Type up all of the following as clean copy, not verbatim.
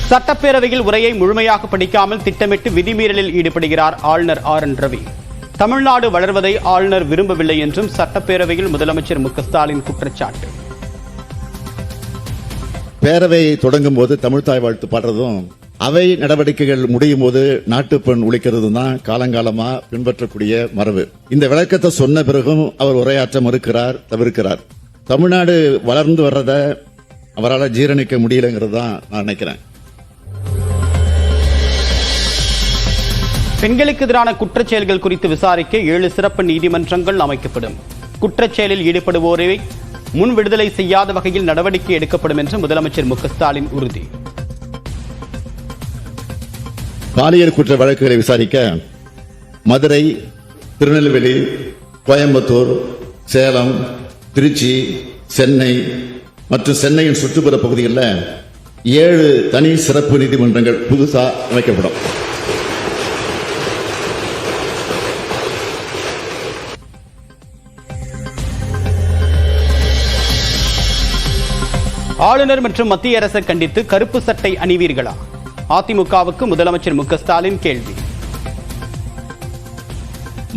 சட்டப்பேரவையில் உரையை முழுமையாக படிக்காமல் திட்டமிட்டு விதிமீறலில் ஈடுபடுகிறார் ஆளுநர் ஆர்.என். ரவி. தமிழ்நாடு வளர்வதை ஆளுநர் விரும்பவில்லை என்றும் சட்டப்பேரவையில் முதலமைச்சர் மு.க.ஸ்டாலின் குற்றச்சாட்டு. பேரவையை தொடங்கும் போது தமிழ்தாய் வாழ்த்து பாடுறதும் அவை நடவடிக்கைகள் முடியும் போது நாட்டுப்பெண் ஒழிக்கிறதும் தான் காலங்காலமா பின்பற்றக்கூடிய மரபு. இந்த விளக்கத்தை சொன்ன பிறகும் அவர் உரையாற்ற மறுக்கிறார், தவிர்க்கிறார். தமிழ்நாடு வளர்ந்து வர்றத அவரால் ஜீரணிக்க முடியலங்கிறது தான் நான் நினைக்கிறேன். பெண்களுக்கு எதிரான குற்றச்செயல்கள் குறித்து விசாரிக்க 7 சிறப்பு நீதிமன்றங்கள் அமைக்கப்படும். குற்றச்செயலில் ஈடுபடுவோரை முன் விடுதலை செய்யாத வகையில் நடவடிக்கை எடுக்கப்படும் என்று முதலமைச்சர் மு.க.ஸ்டாலின் உறுதி. பாலியல் குற்ற வழக்குகளை விசாரிக்க மதுரை, திருநெல்வேலி, கோயம்புத்தூர், சேலம், திருச்சி, சென்னை மற்றும் சென்னையின் சுற்றுப்புற பகுதிகளில் 7 தனி சிறப்பு நீதிமன்றங்கள் புதுசாக அமைக்கப்படும். ஆளுநர் மற்றும் மத்திய அரசை கண்டித்து கருப்பு சட்டை அணிவீர்களா? அதிமுகவுக்கு முதலமைச்சர் மு.க.ஸ்டாலின் கேள்வி.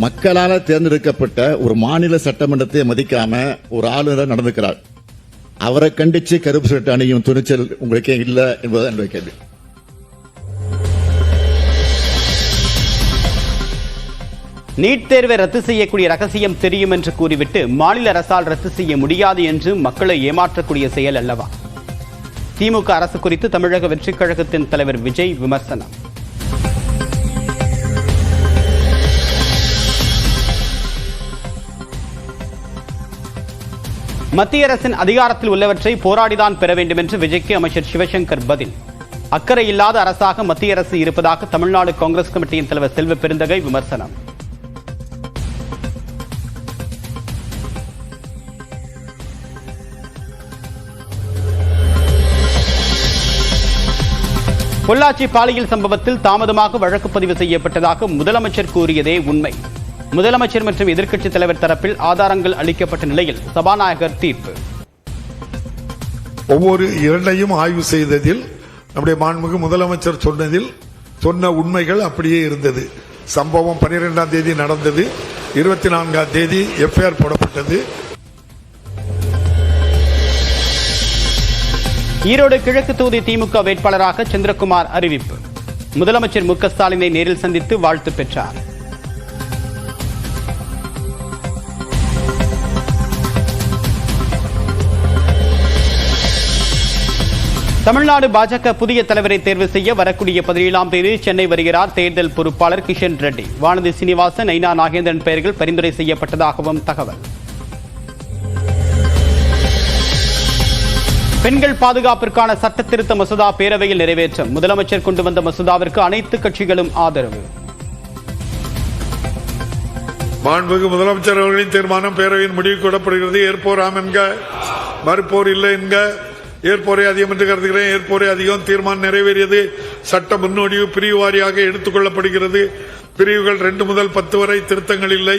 மக்களால் தேர்ந்தெடுக்கப்பட்ட ஒரு மாநில சட்டமன்றத்தை மதிக்காம ஒரு ஆளுநர் நடந்துக்கிறார். அவரை கண்டிச்சு கருப்பு சட்டை அணியும் துணிச்சல் உங்களுக்கே இல்லை என்பதுதான் என்னுடைய கேள்வி. நீட் தேர்வை ரத்து செய்யக்கூடிய ரகசியம் தெரியும் என்று கூறிவிட்டு மாநில அரசால் ரத்து செய்ய முடியாது என்று மக்களை ஏமாற்றக்கூடிய செயல் அல்லவா? திமுக அரசு குறித்து தமிழக வெற்றிக் கழகத்தின் தலைவர் விஜய் விமர்சனம். மத்திய அரசின் அதிகாரத்தில் உள்ளவற்றை போராடிதான் பெற வேண்டும் என்று விஜய்க்கு அமைச்சர் சிவசங்கர் பதில். அக்கறை இல்லாத அரசாக மத்திய அரசு இருப்பதாக தமிழ்நாடு காங்கிரஸ் கமிட்டியின் தலைவர் செல்வ பெருந்தகை விமர்சனம். பொள்ளாச்சி பாலியல் சம்பவத்தில் தாமதமாக வழக்கு பதிவு செய்யப்பட்டதாக முதலமைச்சர் கூறியதே உண்மை. முதலமைச்சர் மற்றும் எதிர்க்கட்சித் தலைவர் தரப்பில் ஆதாரங்கள் அளிக்கப்பட்ட நிலையில் சபாநாயகர் தீர்ப்பு. ஒவ்வொரு இரண்டையும் ஆய்வு செய்ததில் நம்முடைய மாண்புமிகு முதலமைச்சர் சொன்ன உண்மைகள் அப்படியே இருந்தது. சம்பவம் 12ஆம் தேதி நடந்தது. 24ஆம் தேதி எஃப்ஐஆர் போடப்பட்டது. ஈரோடு கிழக்கு தொகுதி திமுக வேட்பாளராக சந்திரகுமார் அறிவிப்பு. முதலமைச்சர் மு.க.ஸ்டாலினை நேரில் சந்தித்து வாழ்த்து பெற்றார். தமிழ்நாடு பாஜக புதிய தலைவரை தேர்வு செய்ய வரக்கூடிய 17ஆம் தேதி சென்னை வருகிறார் தேர்தல் பொறுப்பாளர் கிஷன் ரெட்டி. வானதி சீனிவாசன், நைனா நாகேந்திரன் பெயர்கள் பரிந்துரை செய்யப்பட்டதாகவும் தகவல். பெண்கள் பாதுகாப்பிற்கான சட்ட திருத்த மசோதா பேரவையில் நிறைவேற்றம். முதலமைச்சர் கொண்டு வந்த மசோதாவிற்கு அனைத்து கட்சிகளும் ஆதரவு. மாண்புமிகு முதலமைச்சர் அவர்களின் தீர்மானம் பேரவையின் முடிவுக்கு விடப்படுகிறது. ஏற்போர் ஆம் என்க, மறுப்போர் இல்லை என்க. ஏற்போரை அதிகம் என்று கருதுகிறேன். ஏற்போரை அதிகம். தீர்மானம் நிறைவேறியது. சட்ட முன்னோடிவு பிரிவு வாரியாக எடுத்துக் கொள்ளப்படுகிறது. பிரிவுகள் 2 முதல் 10 வரை திருத்தங்கள் இல்லை.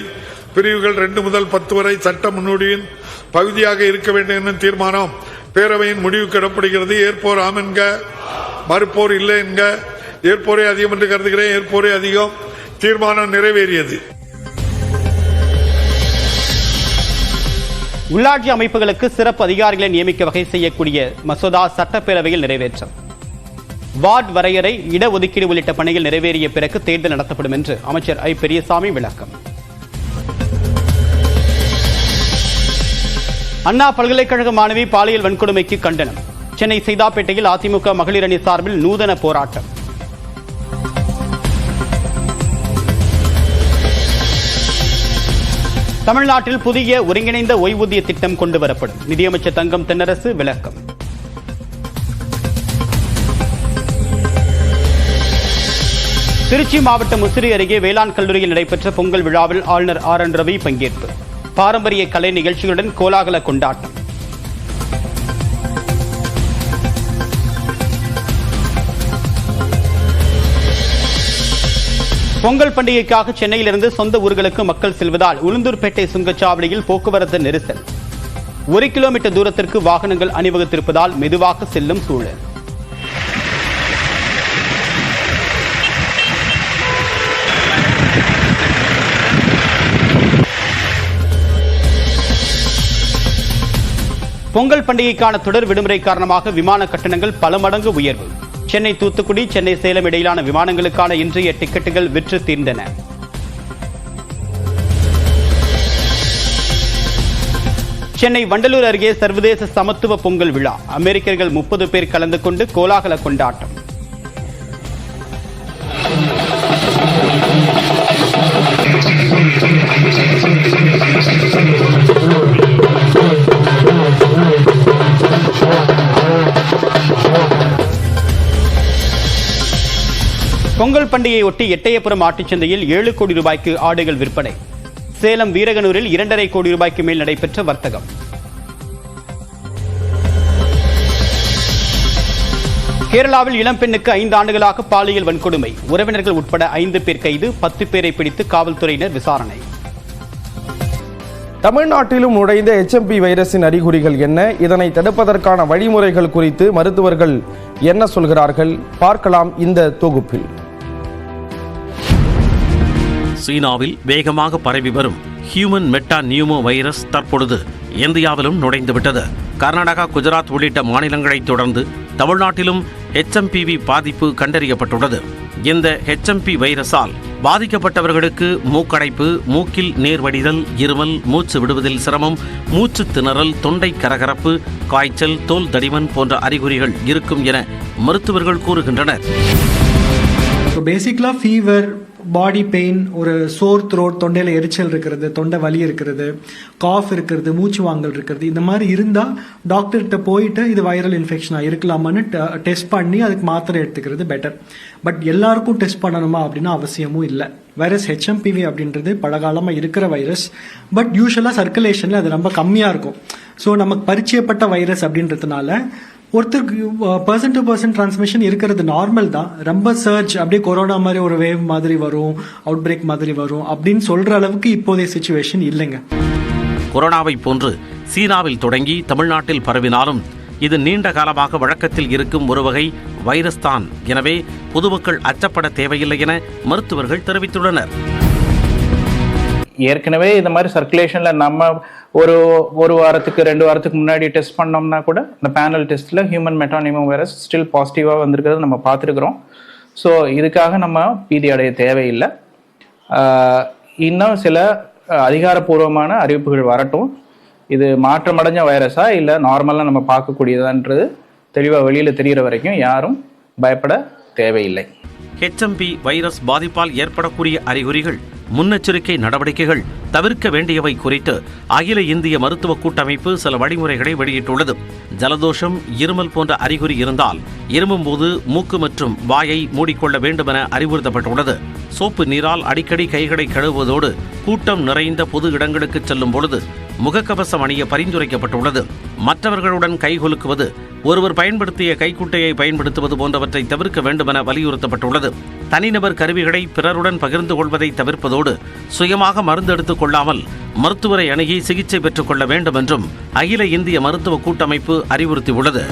பிரிவுகள் 2 முதல் 10 வரை சட்ட முன்னோடியின் பகுதியாக இருக்க வேண்டும் என்ற தீர்மானம் பேரவையின் முடிவுக்கு இடப்படுகிறது. ஏற்போர் ஆம் என்க, மறுப்போர் இல்லை என்க. ஏற்போரை அதிகம் என்று கருதுகிறேன். ஏற்போரை அதிகம். தீர்மானம் நிறைவேறியது. உள்ளாட்சி அமைப்புகளுக்கு சிறப்பு அதிகாரிகளை நியமிக்க வகை செய்யக்கூடிய மசோதா சட்டப்பேரவையில் நிறைவேற்றம். வார்டு வரையறை, இடஒதுக்கீடு உள்ளிட்ட பணிகள் நிறைவேறிய பிறகு தேர்தல் நடத்தப்படும் என்று அமைச்சர் ஐ. பெரியசாமி விளக்கம். அண்ணா பல்கலைக்கழக மாணவி பாலியல் வன்கொடுமைக்கு கண்டனம். சென்னை சைதாப்பேட்டையில் அதிமுக மகளிர் அணி சார்பில் நூதன போராட்டம். தமிழ்நாட்டில் புதிய ஒருங்கிணைந்த ஓய்வூதிய திட்டம் கொண்டுவரப்படும். நிதியமைச்சர் தங்கம் தென்னரசு விளக்கம். திருச்சி மாவட்டம் முசிறி அருகே வேளாண் கல்லூரியில் நடைபெற்ற பொங்கல் விழாவில் ஆளுநர் ஆர்.என். ரவி பங்கேற்பு. பாரம்பரிய கலை நிகழ்ச்சிகளுடன் கோலாகல கொண்டாட்டம். பொங்கல் பண்டிகைக்காக சென்னையிலிருந்து சொந்த ஊர்களுக்கு மக்கள் செல்வதால் உளுந்தூர்பேட்டை சுங்கச்சாவடியில் போக்குவரத்து நெரிசல். 1 கிலோமீட்டர் தூரத்திற்கு வாகனங்கள் அணிவகுத்திருப்பதால் மெதுவாக செல்லும் சூழல். பொங்கல் பண்டிகைக்கான தொடர் விடுமுறை காரணமாக விமான கட்டணங்கள் பல மடங்கு உயர்வு. சென்னை தூத்துக்குடி, சென்னை சேலம் இடையிலான விமானங்களுக்கான இன்றைய டிக்கெட்டுகள் விற்று தீர்ந்தன. சென்னை வண்டலூர் அருகே சர்வதேச சமத்துவ பொங்கல் விழா. அமெரிக்கர்கள் 30 பேர் கலந்து கொண்டு கோலாகல கொண்டாட்டம். பொங்கல் பண்டிகையொட்டி எட்டயபுரம் ஆட்டுச்சந்தையில் 7 கோடி ரூபாய்க்கு ஆடுகள் விற்பனை. சேலம் வீரகனூரில் 2.5 கோடி ரூபாய்க்கு மேல் நடைபெற்ற வர்த்தகம். கேரளாவில் இளம்பெண்ணுக்கு 5 ஆண்டுகளாக பாலியல் வன்கொடுமை. உறவினர்கள் உட்பட 5 பேர் கைது, 10 பேரை பிடித்து காவல்துறையினர் விசாரணை. தமிழ்நாட்டிலும் நுழைந்த HMP வைரஸின் அறிகுறிகள் என்ன? இதனை தடுப்பதற்கான வழிமுறைகள் குறித்து மருத்துவர்கள் என்ன சொல்கிறார்கள்? பார்க்கலாம் இந்த தொகுப்பில். சீனாவில் வேகமாக பரவி வரும் ஹியூமன் மெட்டா நியூமோ வைரஸ் தற்பொழுது இந்தியாவிலும் நுழைந்துவிட்டது. கர்நாடகா, குஜராத் உள்ளிட்ட மாநிலங்களைத் தொடர்ந்து தமிழ்நாட்டிலும் HMPV பாதிப்பு கண்டறியப்பட்டுள்ளது. இந்த HMP வைரஸால் பாதிக்கப்பட்டவர்களுக்கு மூக்கடைப்பு, மூக்கில் நீர்வடிதல், இருமல், மூச்சு விடுவதில் சிரமம், மூச்சு திணறல், தொண்டை கரகரப்பு, காய்ச்சல், தோல் தடிமன் போன்ற அறிகுறிகள் இருக்கும் என மருத்துவர்கள் கூறுகின்றனர். பேசிக்கலாக ஃபீவர், பாடி பெயின், ஒரு சோர் த்ரோட், தொண்டையில் எரிச்சல் இருக்கிறது, தொண்டை வலி இருக்கிறது, காஃப் இருக்கிறது, மூச்சு வாங்கல் இருக்கிறது, இந்த மாதிரி இருந்தால் டாக்டர்கிட்ட போயிட்டு இது வைரல் இன்ஃபெக்ஷனாக இருக்கலாமான்னு டெஸ்ட் பண்ணி அதுக்கு மாத்திரை எடுத்துக்கிறது பெட்டர். பட் எல்லாருக்கும் டெஸ்ட் பண்ணணுமா அப்படின்னா அவசியமும் இல்லை. வைரஸ் HMPV அப்படின்றது பலகாலமாக இருக்கிற வைரஸ். பட் யூஸ்வலாக சர்க்குலேஷனில் அது ரொம்ப கம்மியாக இருக்கும். ஸோ நமக்கு பரிச்சயப்பட்ட வைரஸ் அப்படின்றதுனால ஒருத்தருக்கு பர்சன் டு பர்சன் டிரான்ஸ்மிஷன் இருக்கிறது நார்மல் தான். ரொம்ப சர்ச் அப்படியே கொரோனா மாதிரி ஒரு வேவ் மாதிரி வரும், அவுட் பிரேக் மாதிரி வரும் அப்படின்னு சொல்ற அளவுக்கு இப்போதைய சிச்சுவேஷன் இல்லைங்க. கொரோனாவை போன்று சீனாவில் தொடங்கி தமிழ்நாட்டில் பரவினாலும் இது நீண்ட காலமாக வழக்கத்தில் இருக்கும் ஒரு வகை வைரஸ் தான். எனவே பொதுமக்கள் அச்சப்பட தேவையில்லை என மருத்துவர்கள் தெரிவித்துள்ளனர். ஏற்கனவே இந்த மாதிரி சர்க்குலேஷன்ல நம்ம ஒரு வாரத்துக்கு 2 வாரத்துக்கு முன்னாடி டெஸ்ட் பண்ணோம்னா கூட இந்த பேனல் டெஸ்ட்ல ஹியூமன் மெட்டானிமோ வைரஸ் ஸ்டில் பாசிட்டிவா வந்திருக்கிறது நம்ம பார்த்துருக்குறோம். ஸோ இதுக்காக நம்ம பீதி அடைய தேவையில்லை. இன்னும் சில அதிகாரப்பூர்வமான அறிவிப்புகள் வரட்டும். இது மாற்றமடைஞ்ச வைரஸா இல்லை நார்மலாக நம்ம பார்க்கக்கூடியதான்றது தெளிவாக வெளியில் தெரிகிற வரைக்கும் யாரும் பயப்பட தேவையில்லை. HMP வைரஸ் பாதிப்பால் ஏற்படக்கூடிய அறிகுறிகள், முன்னெச்சரிக்கை நடவடிக்கைகள், தவிர்க்க வேண்டியவை குறித்து அகில இந்திய மருத்துவ கூட்டமைப்பு சில வழிமுறைகளை வெளியிட்டுள்ளது. ஜலதோஷம், இருமல் போன்ற அறிகுறி இருந்தால் இருமும் போது மூக்கு மற்றும் வாயை மூடிக்கொள்ள வேண்டும் என அறிவுறுத்தப்பட்டுள்ளது. சோப்பு நீரால் அடிக்கடி கைகளை கழுவுவதோடு கூட்டம் நிறைந்த பொது இடங்களுக்கு செல்லும் பொழுது முகக்கவசம் அணிய பரிந்துரைக்கப்பட்டுள்ளது. மற்றவர்களுடன் கைகுலுக்குவது, ஒருவர் பயன்படுத்திய கைக்குட்டையை பயன்படுத்துவது போன்றவற்றை தவிர்க்க வேண்டும் என வலியுறுத்தப்பட்டுள்ளது. தனிநபர் கருவிகளை பிறருடன் பகிர்ந்து கொள்வதை தவிர்ப்பதோடு சுயமாக மருந்து எடுத்துக் கொள்ளாமல் மருத்துவரை அணுகி சிகிச்சை பெற்றுக் கொள்ள வேண்டும் என்றும் அகில இந்திய மருத்துவ கூட்டமைப்பு அறிவுறுத்தியுள்ளது.